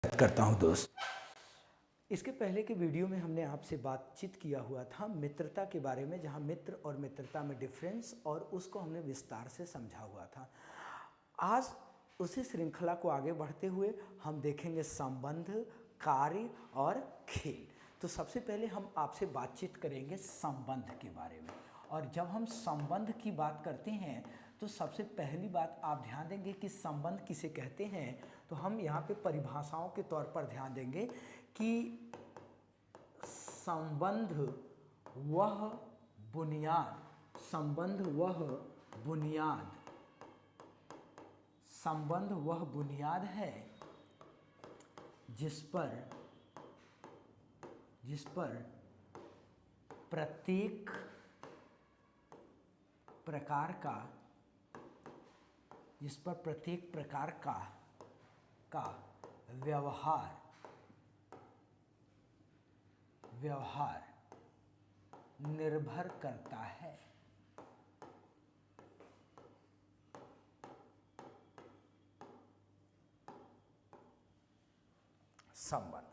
करता हूं दोस्त। इसके पहले के वीडियो में हमने आपसे बातचीत किया हुआ था मित्रता के बारे में, जहां मित्र और मित्रता में डिफरेंस और उसको हमने विस्तार से समझा हुआ था। आज उसी श्रृंखला को आगे बढ़ते हुए हम देखेंगे संबंध, कार्य और खेल। तो सबसे पहले हम आपसे बातचीत करेंगे संबंध के बारे में। और जब हम संबंध की बात करते हैं तो सबसे पहली बात आप ध्यान देंगे कि संबंध किसे कहते हैं। तो हम यहाँ पे परिभाषाओं के तौर पर ध्यान देंगे कि संबंध वह बुनियाद, संबंध वह बुनियाद है जिस पर प्रत्येक प्रकार का व्यवहार निर्भर करता है। संबंध,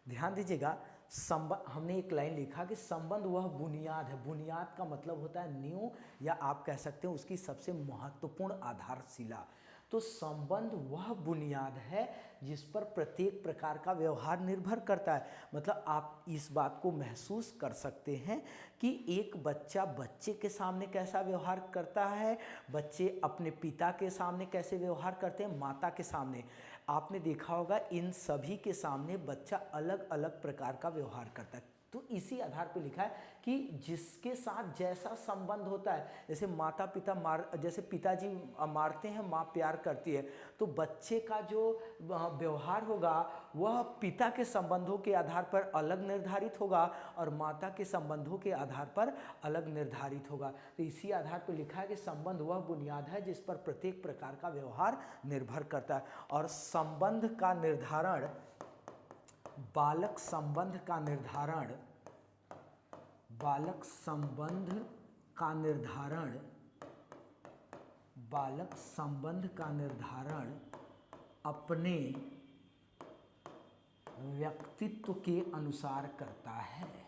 ध्यान दीजिएगा, संबंध, हमने एक लाइन लिखा कि संबंध वह बुनियाद है। बुनियाद का मतलब होता है नींव, या आप कह सकते हैं उसकी सबसे महत्वपूर्ण आधारशिला। तो संबंध वह बुनियाद है जिस पर प्रत्येक प्रकार का व्यवहार निर्भर करता है। मतलब आप इस बात को महसूस कर सकते हैं कि एक बच्चा बच्चे के सामने कैसा व्यवहार करता है, बच्चे अपने पिता के सामने कैसे व्यवहार करते हैं, माता के सामने। आपने देखा होगा इन सभी के सामने बच्चा अलग अलग प्रकार का व्यवहार करता है। तो इसी आधार पर लिखा है कि जिसके साथ जैसा संबंध होता है, जैसे माता पिता जैसे पिताजी मारते हैं, माँ प्यार करती है, तो बच्चे का जो व्यवहार होगा वह पिता के संबंधों के आधार पर अलग निर्धारित होगा और माता के संबंधों के आधार पर अलग निर्धारित होगा। तो इसी आधार पर लिखा है कि संबंध वह बुनियाद है जिस पर प्रत्येक प्रकार का व्यवहार निर्भर करता है। और संबंध का निर्धारण, बालक संबंध का निर्धारण अपने व्यक्तित्व के अनुसार करता है।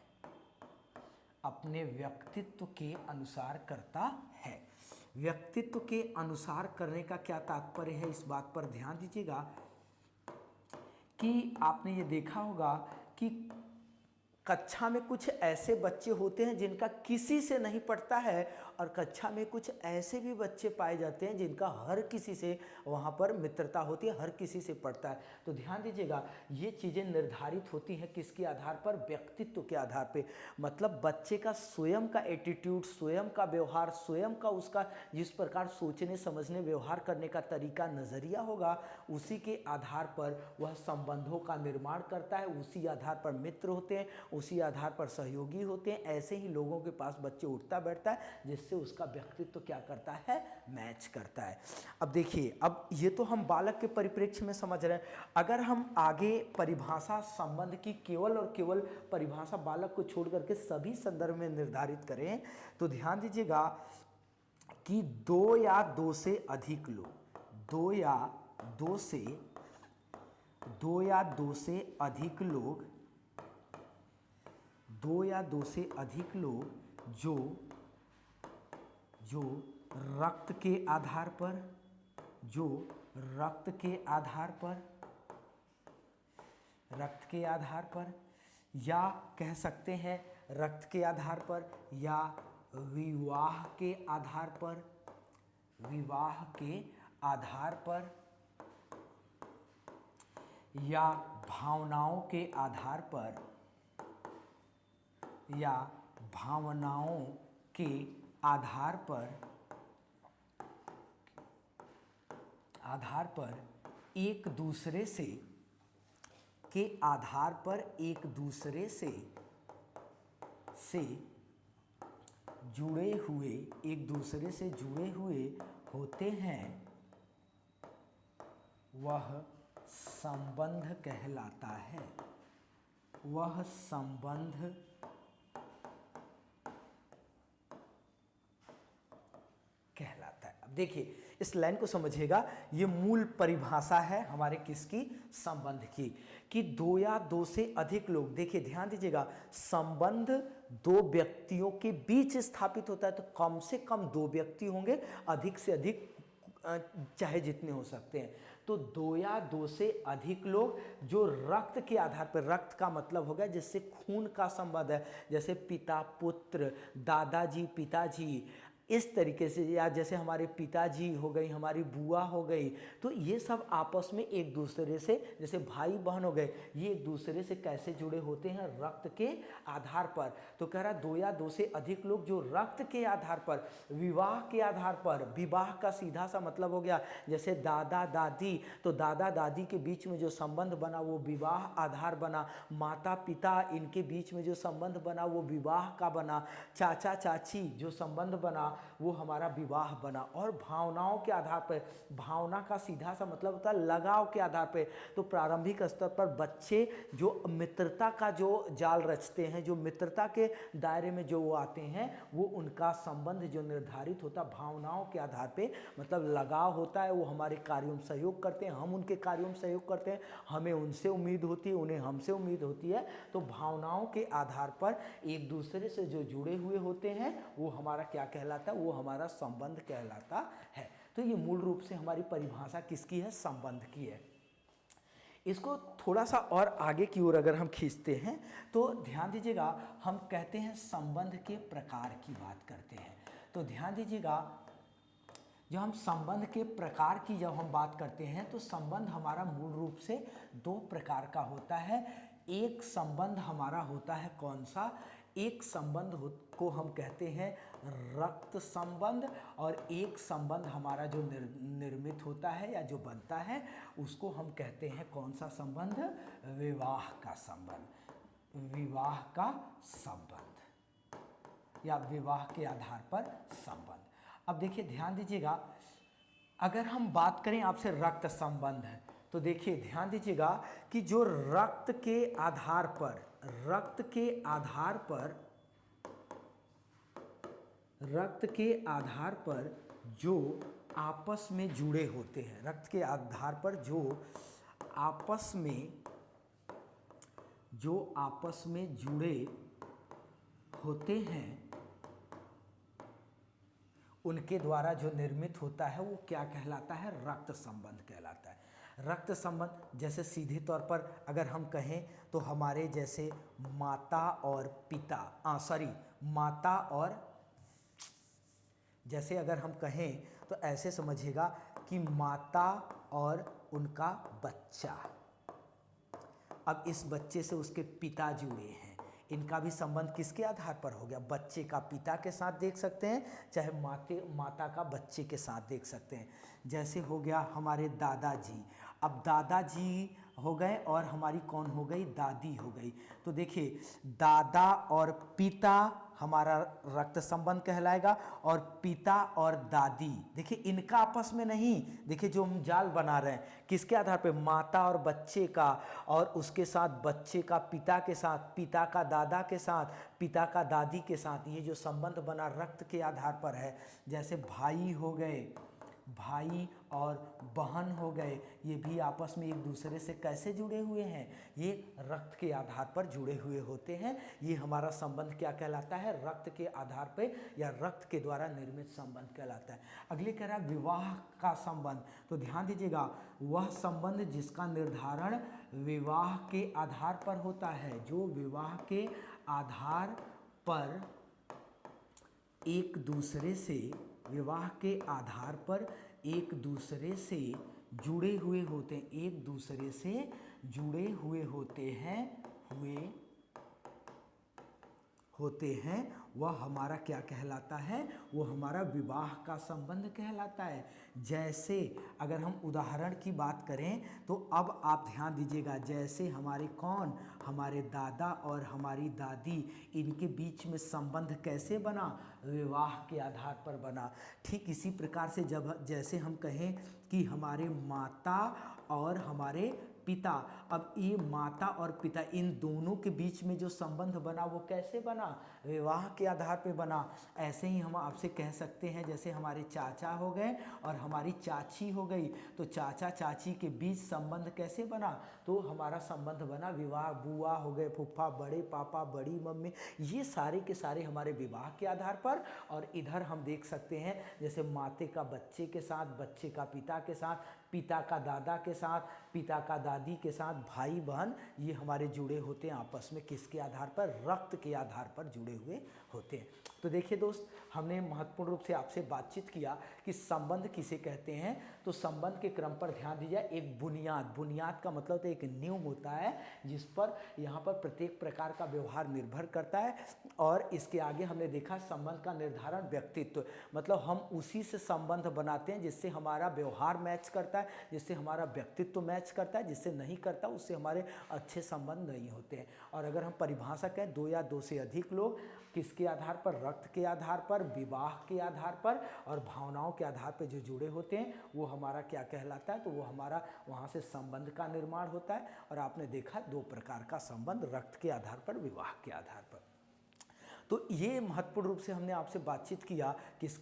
व्यक्तित्व के अनुसार करने का क्या तात्पर्य है, इस बात पर ध्यान दीजिएगा कि आपने ये देखा होगा कि कक्षा में कुछ ऐसे बच्चे होते हैं जिनका किसी से नहीं पड़ता है, और कक्षा में कुछ ऐसे भी बच्चे पाए जाते हैं जिनका हर किसी से वहाँ पर मित्रता होती है, हर किसी से पड़ता है। तो ध्यान दीजिएगा, ये चीज़ें निर्धारित होती हैं किसके आधार पर, व्यक्तित्व के आधार पे। मतलब बच्चे का स्वयं का एटीट्यूड, स्वयं का व्यवहार, स्वयं का उसका जिस प्रकार सोचने समझने व्यवहार करने का तरीका, नज़रिया होगा, उसी के आधार पर वह संबंधों का निर्माण करता है। उसी आधार पर मित्र होते हैं, उसी आधार पर सहयोगी होते हैं। ऐसे ही लोगों के पास बच्चे उठता बैठता है जिससे उसका व्यक्तित्व क्या करता है, मैच करता है। अब देखिए, अब ये तो हम बालक के परिप्रेक्ष्य में समझ रहे हैं। अगर हम आगे परिभाषा संबंध की केवल और केवल परिभाषा बालक को छोड़ करके सभी संदर्भ में निर्धारित करें तो ध्यान दीजिएगा कि दो या दो से अधिक लोग जो रक्त के आधार पर या कह सकते हैं रक्त के आधार पर या विवाह के आधार पर या भावनाओं के आधार पर एक दूसरे से जुड़े हुए होते हैं, वह संबंध कहलाता है। अब देखिए, इस लाइन को समझिएगा, ये मूल परिभाषा है हमारे किसकी, संबंध की, कि दो या दो से अधिक लोग, देखिए ध्यान दीजिएगा, संबंध दो व्यक्तियों के बीच स्थापित होता है तो कम से कम दो व्यक्ति होंगे, अधिक से अधिक चाहे जितने हो सकते हैं। तो दो या दो से अधिक लोग जो रक्त के आधार पर, रक्त का मतलब हो गया जिससे खून का संबंध है, जैसे पिता पुत्र, दादाजी पिताजी, इस तरीके से, या जैसे हमारे पिताजी हो गई, हमारी बुआ हो गई, तो ये सब आपस में एक दूसरे से, जैसे भाई बहन हो गए, ये एक दूसरे से कैसे जुड़े होते हैं, रक्त के आधार पर। तो कह रहा दो या दो से अधिक लोग जो रक्त के आधार पर, विवाह के आधार पर, विवाह का सीधा सा मतलब हो गया जैसे दादा दादी, तो दादा दादी के बीच में जो संबंध बना वो विवाह आधार बना, माता पिता इनके बीच में जो संबंध बना वो विवाह का बना, चाचा चाची जो संबंध बना वो हमारा विवाह बना। और भावनाओं के आधार पर, भावना का सीधा सा मतलब होता है लगाव के आधार पर, तो प्रारंभिक स्तर पर बच्चे जो मित्रता का जो जाल रचते हैं, जो मित्रता के दायरे में जो वो आते हैं, वो उनका संबंध जो निर्धारित होता है भावनाओं के आधार पे, मतलब लगाव होता है, वो हमारे कार्यों में सहयोग करते हैं, हम उनके कार्यों में सहयोग करते हैं, हमें उनसे उम्मीद होती है, उन्हें हमसे उम्मीद होती है। तो भावनाओं के आधार पर एक दूसरे से जो जुड़े हुए होते हैं वो हमारा क्या कहलाता है, वो हमारा संबंध कहलाता है। तो ये मूल रूप से हमारी परिभाषा किसकी है, संबंध की है। इसको थोड़ा सा और आगे की ओर अगर हम खींचते हैं तो ध्यान दीजिएगा, हम कहते हैं संबंध के प्रकार की बात करते हैं। तो ध्यान दीजिएगा, जब हम संबंध के प्रकार की जब हम बात करते हैं तो संबंध हमारा मूल रूप से दो प्रकार का होता है। एक संबंध हमारा होता है कौन सा, एक संबंध को हम कहते हैं रक्त संबंध, और एक संबंध हमारा जो निर्मित होता है या जो बनता है उसको हम कहते हैं कौन सा संबंध, विवाह का संबंध, विवाह का संबंध या विवाह के आधार पर संबंध। अब देखिए ध्यान दीजिएगा, अगर हम बात करें आपसे रक्त संबंध है तो देखिए ध्यान दीजिएगा कि जो रक्त के आधार पर, रक्त के आधार पर, रक्त के आधार पर जो आपस में जुड़े होते हैं, रक्त के आधार पर जो आपस में जुड़े होते हैं उनके द्वारा जो निर्मित होता है वो क्या कहलाता है, रक्त संबंध कहलाता है। रक्त संबंध जैसे सीधे तौर पर अगर हम कहें तो हमारे जैसे माता और पिता, माता और, जैसे अगर हम कहें तो ऐसे समझिएगा कि माता और उनका बच्चा, अब इस बच्चे से उसके पिता जुड़े हैं, इनका भी संबंध किसके आधार पर हो गया, बच्चे का पिता के साथ देख सकते हैं, चाहे माता का बच्चे के साथ देख सकते हैं। जैसे हो गया हमारे दादाजी, अब दादाजी हो गए और हमारी कौन हो गई, दादी हो गई। तो देखिए दादा और पिता हमारा रक्त संबंध कहलाएगा, और पिता और दादी, देखिए इनका आपस में नहीं, देखिए जो हम जाल बना रहे हैं किसके आधार पे, माता और बच्चे का, और उसके साथ बच्चे का पिता के साथ, पिता का दादा के साथ, पिता का दादी के साथ, ये जो संबंध बना रक्त के आधार पर है। जैसे भाई हो गए, भाई और बहन हो गए, ये भी आपस में एक दूसरे से कैसे जुड़े हुए हैं, ये रक्त के आधार पर जुड़े हुए होते हैं। ये हमारा संबंध क्या कहलाता है, रक्त के आधार पे या रक्त के द्वारा निर्मित संबंध कहलाता है। अगले कह रहा है विवाह का संबंध। तो ध्यान दीजिएगा, वह संबंध जिसका निर्धारण विवाह के आधार पर होता है, जो विवाह के आधार पर एक दूसरे से, विवाह के आधार पर एक दूसरे से जुड़े हुए होते हैं, एक दूसरे से जुड़े हुए होते हैं, वह हमारा क्या कहलाता है, वो हमारा विवाह का संबंध कहलाता है। जैसे अगर हम उदाहरण की बात करें तो अब आप ध्यान दीजिएगा, जैसे हमारे कौन, हमारे दादा और हमारी दादी, इनके बीच में संबंध कैसे बना, विवाह के आधार पर बना। ठीक इसी प्रकार से जब जैसे हम कहें कि हमारे माता और हमारे पिता। अब ये माता और पिता इन दोनों के बीच में जो संबंध बना वो कैसे बना? विवाह के आधार पे बना। ऐसे ही हम आपसे कह सकते हैं जैसे हमारे चाचा हो गए और हमारी चाची हो गई, तो चाचा चाची के बीच संबंध कैसे बना? तो हमारा संबंध बना विवाह, बुआ हो गए, फूफा, बड़े पापा, बड़ी मम्मी, ये सारे के सारे हमारे विवाह के आधार पर। और इधर हम देख सकते हैं जैसे माते का बच्चे के साथ, बच्चे का पिता के साथ, पिता का दादा के साथ, पिता का दादी के साथ, भाई बहन, ये हमारे जुड़े होते हैं आपस में किसके आधार पर? रक्त के आधार पर जुड़े हुए होते हैं। तो देखिए दोस्त, हमने महत्वपूर्ण रूप से आपसे बातचीत किया कि संबंध किसे कहते हैं। तो संबंध के क्रम पर ध्यान दीजिए। एक बुनियाद, बुनियाद का मतलब तो एक नींव होता है जिस पर यहाँ पर प्रत्येक प्रकार का व्यवहार निर्भर करता है। और इसके आगे हमने देखा संबंध का निर्धारण व्यक्तित्व, मतलब हम उसी से संबंध बनाते हैं जिससे हमारा व्यवहार मैच करता है, जिससे हमारा व्यक्तित्व मैच करता है, जिससे नहीं करता उससे हमारे अच्छे संबंध नहीं होते हैं। और अगर हम परिभाषा कहें, दो या दो से अधिक लोग किसके आधार पर? रक्त के आधार पर, विवाह के आधार पर और भावनाओं के आधार पर जो जुड़े होते हैं वो हमारा क्या कहलाता है? तो वो हमारा वहाँ से संबंध का निर्माण होता है। और आपने देखा दो प्रकार का संबंध, रक्त के आधार पर, विवाह के आधार पर। तो ये महत्वपूर्ण रूप से हमने आपसे बातचीत किया किस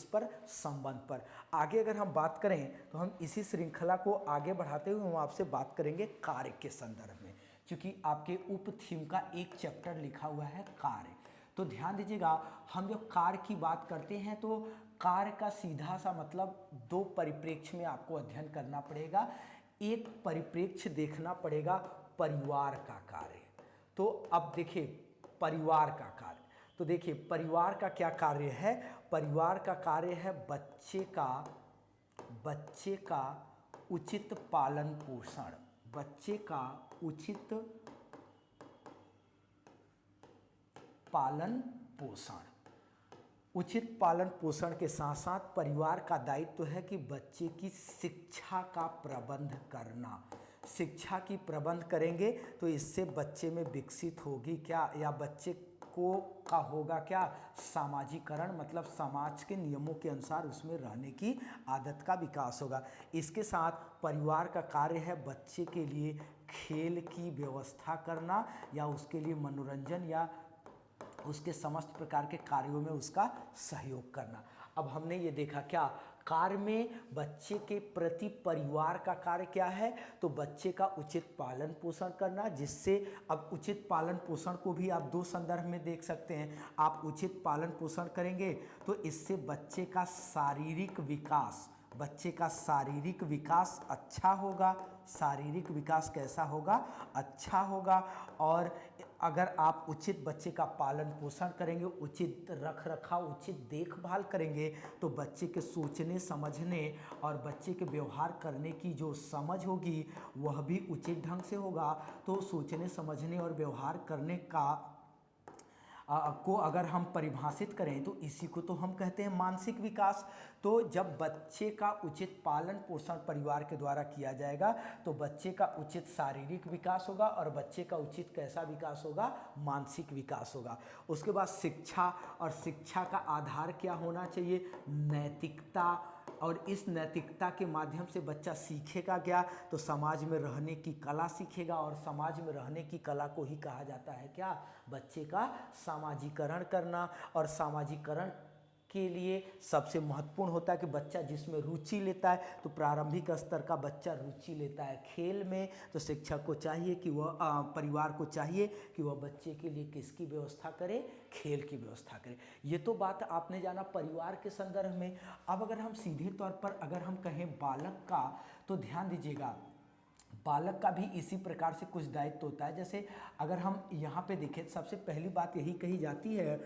पर? संबंध पर। आगे अगर हम बात करें तो हम इसी श्रृंखला को आगे बढ़ाते हुए हम आपसे बात करेंगे कार्य के संदर्भ में, क्योंकि आपके उप थीम का एक चैप्टर लिखा हुआ है कार्य। तो ध्यान दीजिएगा, हम जब कार्य की बात करते हैं तो कार्य का सीधा सा मतलब दो परिप्रेक्ष्य में आपको अध्ययन करना पड़ेगा। एक परिप्रेक्ष्य देखना पड़ेगा परिवार का कार्य। तो अब देखिए परिवार का कार्य, तो देखिए परिवार का क्या कार्य है? परिवार का कार्य है बच्चे का उचित पालन पोषण, बच्चे का उचित पालन पोषण। उचित पालन पोषण के साथ साथ परिवार का दायित्व है कि बच्चे की शिक्षा का प्रबंध करना। शिक्षा की प्रबंध करेंगे तो इससे बच्चे में विकसित होगी क्या, या बच्चे को का होगा क्या? सामाजिकरण, मतलब समाज के नियमों के अनुसार उसमें रहने की आदत का विकास होगा। इसके साथ परिवार का कार्य है बच्चे के लिए खेल की व्यवस्था करना या उसके लिए मनोरंजन या उसके समस्त प्रकार के कार्यों में उसका सहयोग करना। अब हमने ये देखा क्या कार्य में बच्चे के प्रति परिवार का कार्य क्या है? तो बच्चे का उचित पालन पोषण करना, जिससे अब उचित पालन पोषण को भी आप दो संदर्भ में देख सकते हैं। आप उचित पालन पोषण करेंगे तो इससे बच्चे का शारीरिक विकास अच्छा होगा। शारीरिक विकास कैसा होगा? अच्छा होगा। और अगर आप उचित बच्चे का पालन पोषण करेंगे, उचित रख रखाव, उचित देखभाल करेंगे तो बच्चे के सोचने समझने और बच्चे के व्यवहार करने की जो समझ होगी वह भी उचित ढंग से होगा। तो सोचने समझने और व्यवहार करने को अगर हम परिभाषित करें तो इसी को तो हम कहते हैं मानसिक विकास। तो जब बच्चे का उचित पालन पोषण परिवार के द्वारा किया जाएगा तो बच्चे का उचित शारीरिक विकास होगा और बच्चे का उचित कैसा विकास होगा? मानसिक विकास होगा। उसके बाद शिक्षा, और शिक्षा का आधार क्या होना चाहिए? नैतिकता। और इस नैतिकता के माध्यम से बच्चा सीखेगा क्या? तो समाज में रहने की कला सीखेगा, और समाज में रहने की कला को ही कहा जाता है क्या? बच्चे का सामाजिकरण करना। और सामाजिकरण के लिए सबसे महत्वपूर्ण होता है कि बच्चा जिसमें रुचि लेता है। तो प्रारंभिक स्तर का बच्चा रुचि लेता है खेल में, तो शिक्षक को चाहिए कि वह परिवार को चाहिए कि वह बच्चे के लिए किसकी व्यवस्था करे? खेल की व्यवस्था करे। ये तो बात आपने जाना परिवार के संदर्भ में। अब अगर हम सीधे तौर पर अगर हम कहें बालक का, तो ध्यान दीजिएगा बालक का भी इसी प्रकार से कुछ दायित्व होता है। जैसे अगर हम यहाँ पे देखें, सबसे पहली बात यही कही जाती है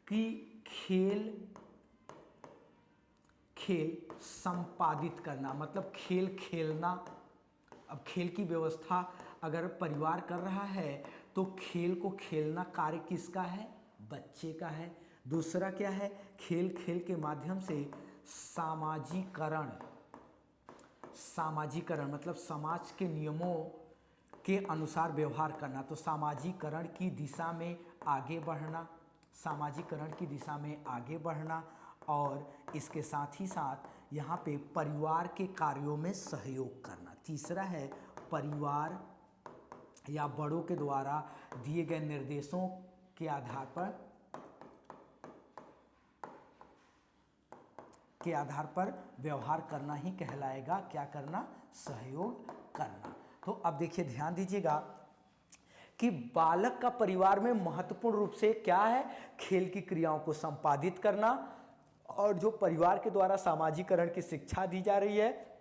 कि खेल संपादित करना, मतलब खेल खेलना। अब खेल की व्यवस्था अगर परिवार कर रहा है तो खेल को खेलना कार्य किसका है? बच्चे का है। दूसरा क्या है? खेल के माध्यम से सामाजिकरण मतलब समाज के नियमों के अनुसार व्यवहार करना। तो सामाजिकरण की दिशा में आगे बढ़ना, और इसके साथ ही साथ यहाँ पे परिवार के कार्यों में सहयोग करना। तीसरा है परिवार या बड़ों के द्वारा दिए गए निर्देशों के आधार पर व्यवहार करना ही कहलाएगा क्या करना, सहयोग करना। तो अब देखिए ध्यान दीजिएगा कि बालक का परिवार में महत्वपूर्ण रूप से क्या है, खेल की क्रियाओं को संपादित करना, और जो परिवार के द्वारा सामाजिकरण की शिक्षा दी जा रही है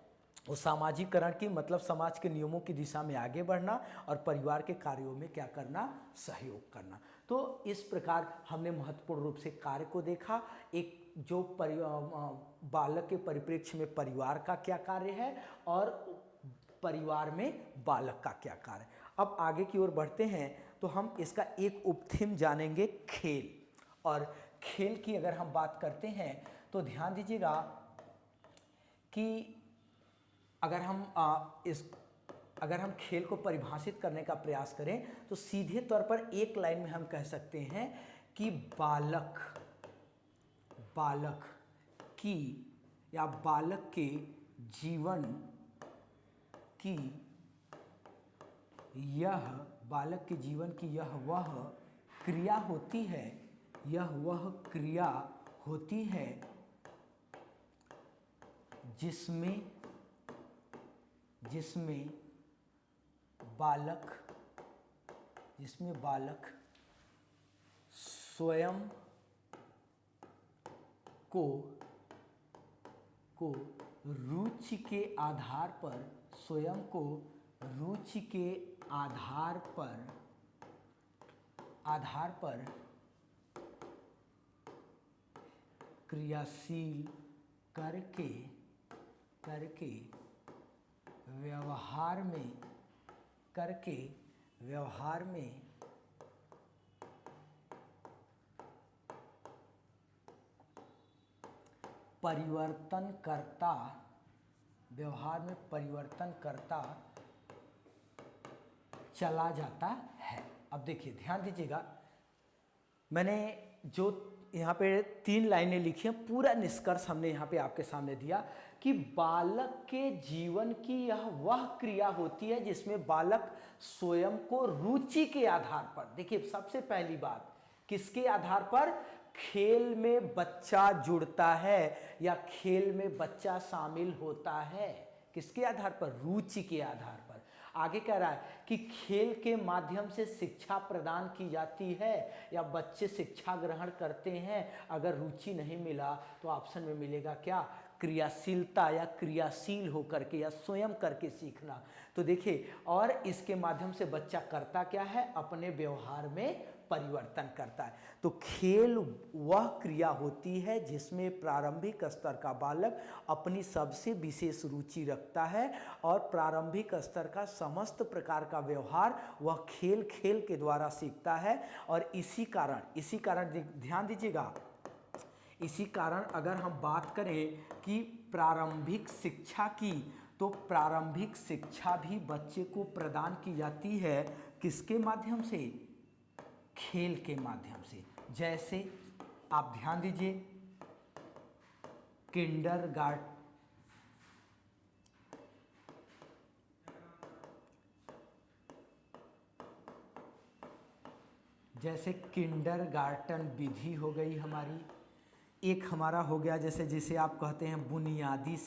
वो सामाजिकरण की मतलब समाज के नियमों की दिशा में आगे बढ़ना और परिवार के कार्यों में क्या करना, सहयोग करना। तो इस प्रकार हमने महत्वपूर्ण रूप से कार्य को देखा, एक जो बालक के परिप्रेक्ष्य में परिवार का क्या कार्य है और परिवार में बालक का क्या कार्य। अब आगे की ओर बढ़ते हैं तो हम इसका एक उपथीम जानेंगे, खेल। और खेल की अगर हम बात करते हैं तो ध्यान दीजिएगा कि अगर हम खेल को परिभाषित करने का प्रयास करें तो सीधे तौर पर एक लाइन में हम कह सकते हैं कि बालक की या बालक के जीवन की यह वह क्रिया होती है जिसमें बालक स्वयं को रुचि के आधार पर क्रियाशील करके व्यवहार में परिवर्तन करता चला जाता है। अब देखिए ध्यान दीजिएगा, मैंने जो यहाँ पे 3 लाइनें लिखी हैं, पूरा निष्कर्ष हमने यहाँ पे आपके सामने दिया कि बालक के जीवन की यह वह क्रिया होती है जिसमें बालक स्वयं को रुचि के आधार पर, देखिए सबसे पहली बात किसके आधार पर, खेल में बच्चा जुड़ता है या खेल में बच्चा शामिल होता है, किसके आधार पर, रुचि के आधार पर। आगे कह रहा है कि खेल के माध्यम से शिक्षा प्रदान की जाती है या बच्चे शिक्षा ग्रहण करते हैं। अगर रुचि नहीं मिला तो ऑप्शन में मिलेगा क्या, क्रियाशीलता या क्रियाशील होकर के या स्वयं करके सीखना। तो देखिए, और इसके माध्यम से बच्चा करता क्या है, अपने व्यवहार में परिवर्तन करता है। तो खेल वह क्रिया होती है जिसमें प्रारंभिक स्तर का बालक अपनी सबसे विशेष रुचि रखता है और प्रारंभिक स्तर का समस्त प्रकार का व्यवहार वह खेल के द्वारा सीखता है। और इसी कारण ध्यान दीजिएगा, इसी कारण अगर हम बात करें कि प्रारंभिक शिक्षा की, तो प्रारंभिक शिक्षा भी बच्चे को प्रदान की जाती है किसके माध्यम से, खेल के माध्यम से। जैसे आप ध्यान दीजिए, किंडरगार्टन विधि हो गई हमारी, एक हमारा हो गया जैसे जिसे आप कहते हैं बुनियादी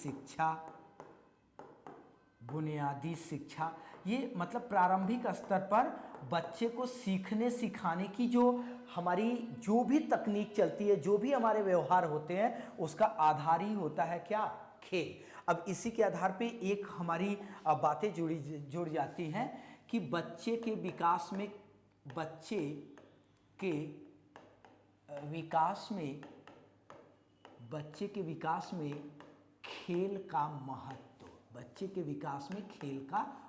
शिक्षा। ये मतलब प्रारंभिक स्तर पर बच्चे को सीखने सिखाने की जो भी तकनीक चलती है, जो भी हमारे व्यवहार होते हैं, उसका आधार ही होता है क्या, खेल। अब इसी के आधार पे एक हमारी बातें जुड़ जाती हैं कि बच्चे के विकास में खेल का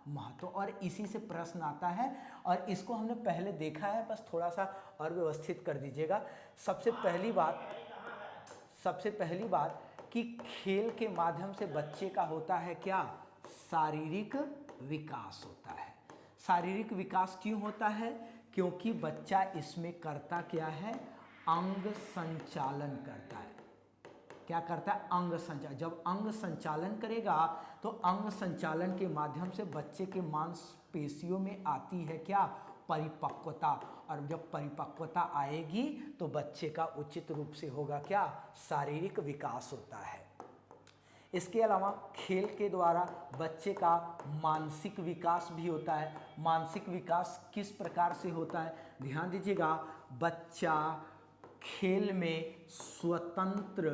महत्व, और इसी से प्रश्न आता है और इसको हमने पहले देखा है, बस थोड़ा सा और व्यवस्थित कर दीजिएगा। सबसे पहली बात कि खेल के माध्यम से बच्चे का होता है क्या, शारीरिक विकास होता है। शारीरिक विकास क्यों होता है, क्योंकि बच्चा इसमें करता क्या है, अंग संचालन करता है। क्या करता है, अंग संचालन। जब अंग संचालन करेगा तो अंग संचालन के माध्यम से बच्चे के मांसपेशियों में आती है क्या, परिपक्वता। और जब परिपक्वता आएगी तो बच्चे का उचित रूप से होगा क्या, शारीरिक विकास होता है। इसके अलावा खेल के द्वारा बच्चे का मानसिक विकास भी होता है। मानसिक विकास किस प्रकार से होता है, ध्यान दीजिएगा। बच्चा खेल में स्वतंत्र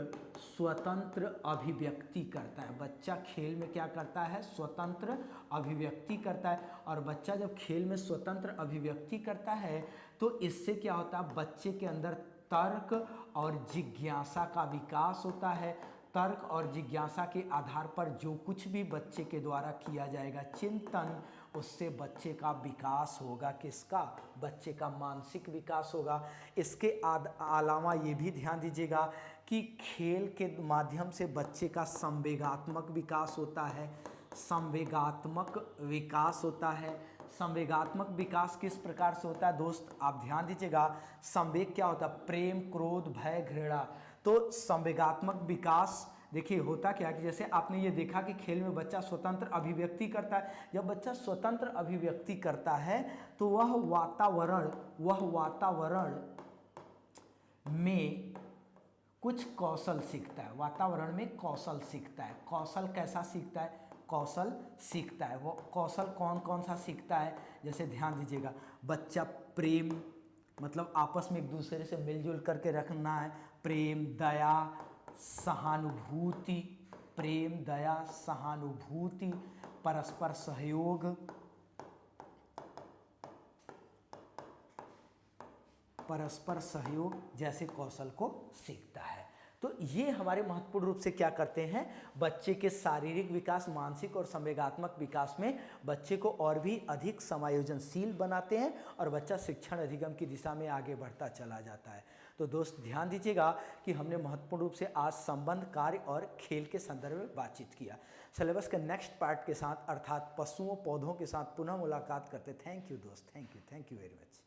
अभिव्यक्ति करता है। बच्चा खेल में क्या करता है, स्वतंत्र अभिव्यक्ति करता है। और बच्चा जब खेल में स्वतंत्र अभिव्यक्ति करता है तो इससे क्या होता है, बच्चे के अंदर तर्क और जिज्ञासा का विकास होता है। तर्क और जिज्ञासा के आधार पर जो कुछ भी बच्चे के द्वारा किया जाएगा चिंतन, उससे बच्चे का विकास होगा। किसका, बच्चे का मानसिक विकास होगा। इसके अलावा ये भी ध्यान दीजिएगा कि खेल के माध्यम से बच्चे का संवेगात्मक विकास होता है। संवेगात्मक विकास होता है। संवेगात्मक विकास किस प्रकार से होता है दोस्त, आप ध्यान दीजिएगा। संवेग क्या होता है, प्रेम, क्रोध, भय, घृणा। तो संवेगात्मक विकास देखिए होता क्या कि जैसे आपने ये देखा कि खेल में बच्चा स्वतंत्र अभिव्यक्ति करता है। जब बच्चा स्वतंत्र अभिव्यक्ति करता है तो वह वातावरण में कुछ कौशल सीखता है। वातावरण में कौशल सीखता है। कौशल कैसा सीखता है, कौशल सीखता है। वो कौशल कौन कौन सा सीखता है, जैसे ध्यान दीजिएगा। बच्चा प्रेम, मतलब आपस में एक दूसरे से मिलजुल करके रखना है। प्रेम, दया, सहानुभूति, प्रेम, दया, सहानुभूति, परस्पर सहयोग जैसे कौशल को सीखता है। तो ये हमारे महत्वपूर्ण रूप से क्या करते हैं, बच्चे के शारीरिक विकास, मानसिक और संवेगात्मक विकास में बच्चे को और भी अधिक समायोजनशील बनाते हैं और बच्चा शिक्षण अधिगम की दिशा में आगे बढ़ता चला जाता है। तो दोस्त ध्यान दीजिएगा कि हमने महत्वपूर्ण रूप से आज संबंध, कार्य और खेल के संदर्भ में बातचीत किया। सिलेबस के नेक्स्ट पार्ट के साथ अर्थात पशुओं पौधों के साथ पुनः मुलाकात करते। थैंक यू दोस्त, थैंक यू वेरी मच।